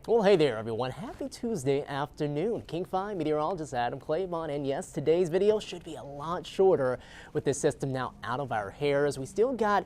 Well, hey there, everyone. Happy Tuesday afternoon. King 5 Meteorologist Adam Claibon. And yes, today's video should be a lot shorter with this system now out of our hair, as we still got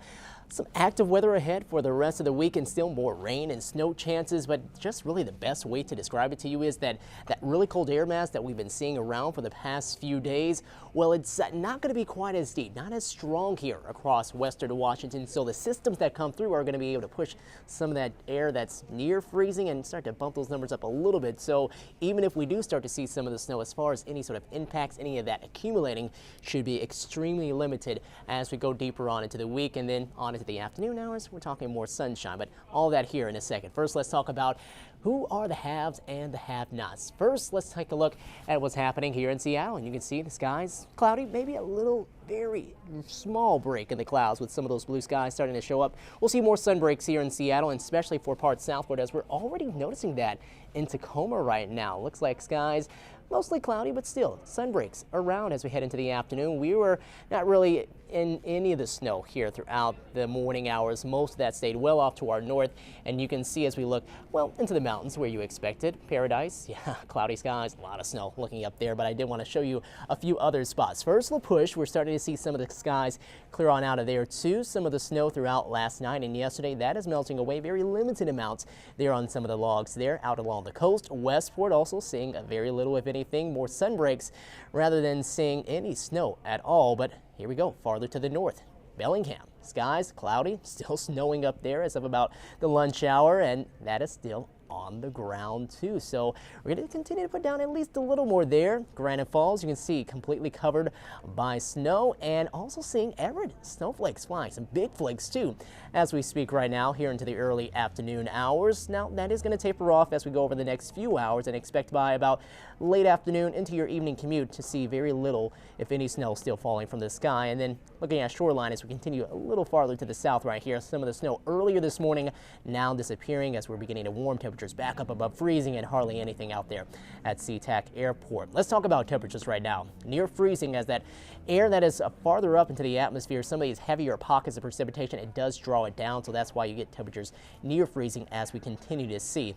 some active weather ahead for the rest of the week and still more rain and snow chances. But just really the best way to describe it to you is that really cold air mass that we've been seeing around for the past few days, well, it's not going to be quite as deep, not as strong here across western Washington. So the systems that come through are going to be able to push some of that air that's near freezing and start to bump those numbers up a little bit. So even if we do start to see some of the snow, as far as any sort of impacts, any of that accumulating should be extremely limited as we go deeper on into the week and then on into the afternoon hours. We're talking more sunshine, but all that here in a second. First, let's talk about who are the haves and the have-nots. First, let's take a look at what's happening here in Seattle. And you can see the skies cloudy, maybe a little very small break in the clouds with some of those blue skies starting to show up. We'll see more sun breaks here in Seattle, and especially for parts southward, as we're already noticing that in Tacoma right now. Looks like skies mostly cloudy, but still sun breaks around as we head into the afternoon. We were not really in any of the snow here throughout the morning hours. Most of that stayed well off to our north, and you can see as we look, well, into the mountains where you expected. Paradise, yeah, cloudy skies, a lot of snow looking up there, but I did want to show you a few other spots. First, La Push, we're starting to see some of the skies clear on out of there too. Some of the snow throughout last night and yesterday, that is melting away. Very limited amounts there on some of the logs there out along the coast. Westport also seeing very little, if anything, more sun breaks rather than seeing any snow at all. But here we go, farther to the north. Bellingham, skies cloudy, still snowing up there as of about the lunch hour, and that is still on the ground too. So we're going to continue to put down at least a little more there. Granite Falls, you can see completely covered by snow, and also seeing Everett snowflakes flying, some big flakes too as we speak right now here into the early afternoon hours. Now that is going to taper off as we go over the next few hours, and expect by about late afternoon into your evening commute to see very little, if any, snow still falling from the sky. And then looking at shoreline as we continue a little farther to the south right here, some of the snow earlier this morning now disappearing as we're beginning to warm temperatures back up above freezing, and hardly anything out there at SeaTac Airport. Let's talk about temperatures right now. Near freezing, as that air that is farther up into the atmosphere, some of these heavier pockets of precipitation, it does draw it down. So that's why you get temperatures near freezing as we continue to see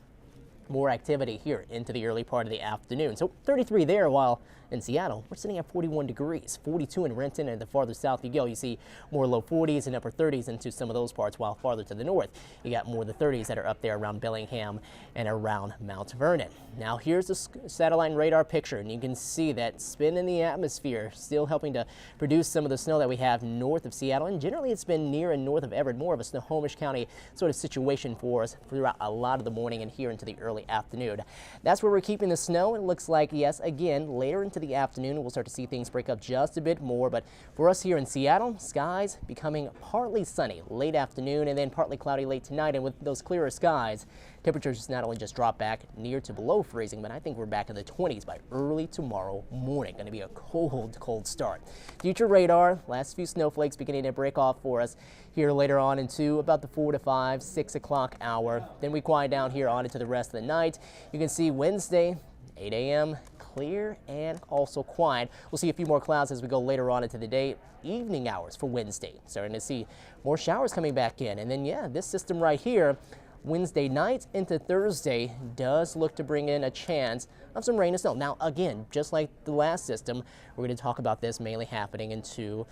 more activity here into the early part of the afternoon. So 33 there, while in Seattle, we're sitting at 41 degrees, 42 in Renton, and the farther south you go, you see more low 40s and upper 30s into some of those parts, while farther to the north, you got more of the 30s that are up there around Bellingham and around Mount Vernon. Now here's the satellite radar picture, and you can see that spin in the atmosphere still helping to produce some of the snow that we have north of Seattle, and generally it's been near and north of Everett, more of a Snohomish County sort of situation for us throughout a lot of the morning and here into the early afternoon. That's where we're keeping the snow. It looks like, yes, again, later into the afternoon, we'll start to see things break up just a bit more. But for us here in Seattle, skies becoming partly sunny late afternoon and then partly cloudy late tonight. And with those clearer skies, temperatures not only just drop back near to below freezing, but I think we're back in the 20s by early tomorrow morning. Going to be a cold, cold start. Future radar, last few snowflakes beginning to break off for us here later on into about the 4 to 5, 6 o'clock hour. Then we quiet down here on into the rest of the night. You can see Wednesday, 8 a.m., clear and also quiet. We'll see a few more clouds as we go later on into the day. Evening hours for Wednesday, starting to see more showers coming back in. And then, yeah, this system right here, Wednesday night into Thursday, does look to bring in a chance of some rain and snow. Now, again, just like the last system, we're going to talk about this mainly happening into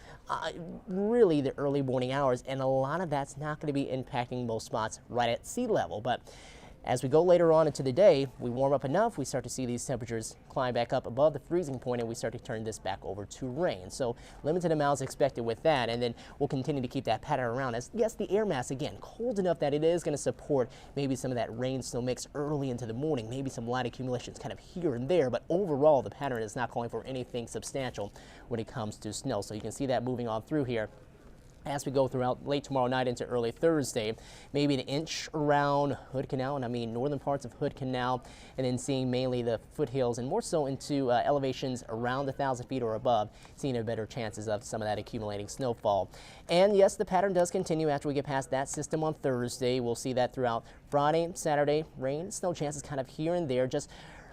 really the early morning hours, and a lot of that's not going to be impacting most spots right at sea level. But as we go later on into the day, we warm up enough, we start to see these temperatures climb back up above the freezing point, and we start to turn this back over to rain. So limited amounts expected with that, and then we'll continue to keep that pattern around as, yes, the air mass, again, cold enough that it is going to support maybe some of that rain-snow mix early into the morning, maybe some light accumulations kind of here and there, but overall the pattern is not calling for anything substantial when it comes to snow. So you can see that moving on through here as we go throughout late tomorrow night into early Thursday. Maybe an inch around Hood Canal, and I mean northern parts of Hood Canal, and then seeing mainly the foothills and more so into elevations around 1,000 feet or above, seeing a better chances of some of that accumulating snowfall. And yes, the pattern does continue after we get past that system on Thursday. We'll see that throughout Friday, Saturday, rain, snow chances kind of here and there, just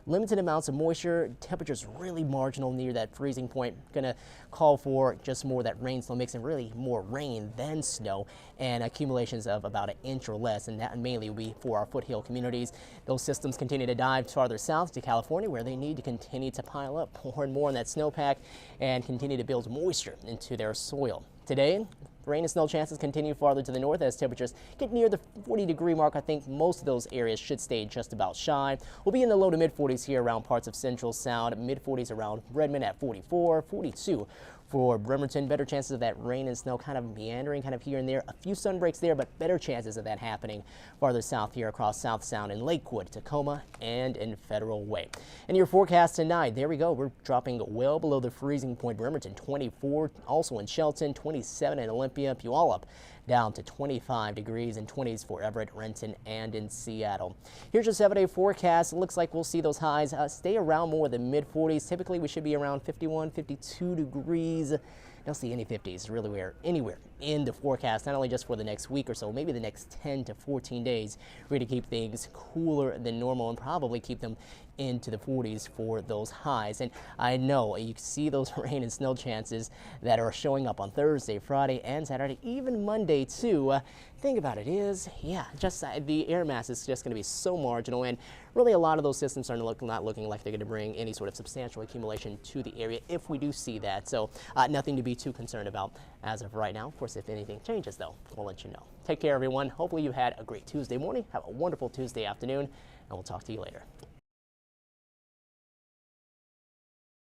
limited amounts of moisture, temperatures really marginal near that freezing point. Going to call for just more of that rain snow mix and really more rain than snow, and accumulations of about 1 inch or less, and that mainly will be for our foothill communities. Those systems continue to dive farther south to California, where they need to continue to pile up more and more in that snowpack and continue to build moisture into their soil. Today, rain and snow chances continue farther to the north as temperatures get near the 40-degree mark. I think most of those areas should stay just about shy. We'll be in the low to mid-40s here around parts of Central Sound, mid-40s around Redmond at 44, 42 for Bremerton. Better chances of that rain and snow kind of meandering kind of here and there. A few sun breaks there, but better chances of that happening farther south here across South Sound in Lakewood, Tacoma, and in Federal Way. And your forecast tonight, there we go. We're dropping well below the freezing point. Bremerton 24, also in Shelton, 27 in Olympia, Puyallup down to 25 degrees and 20s for Everett, Renton, and in Seattle. Here's your 7-day forecast. It looks like we'll see those highs stay around more than mid-40s. Typically, we should be around 51, 52 degrees. Don't see any 50s really anywhere in the forecast, not only just for the next week or so, maybe the next 10 to 14 days. We're going to keep things cooler than normal and probably keep them into the 40s for those highs. And I know you see those rain and snow chances that are showing up on Thursday, Friday, and Saturday, even Monday too. Thing about it is, yeah, just the air mass is just going to be so marginal, and really a lot of those systems are not looking like they're going to bring any sort of substantial accumulation to the area if we do see that. So nothing to be too concerned about as of right now. Of course, if anything changes though, we'll let you know. Take care, everyone. Hopefully you had a great Tuesday morning. Have a wonderful Tuesday afternoon, and we'll talk to you later.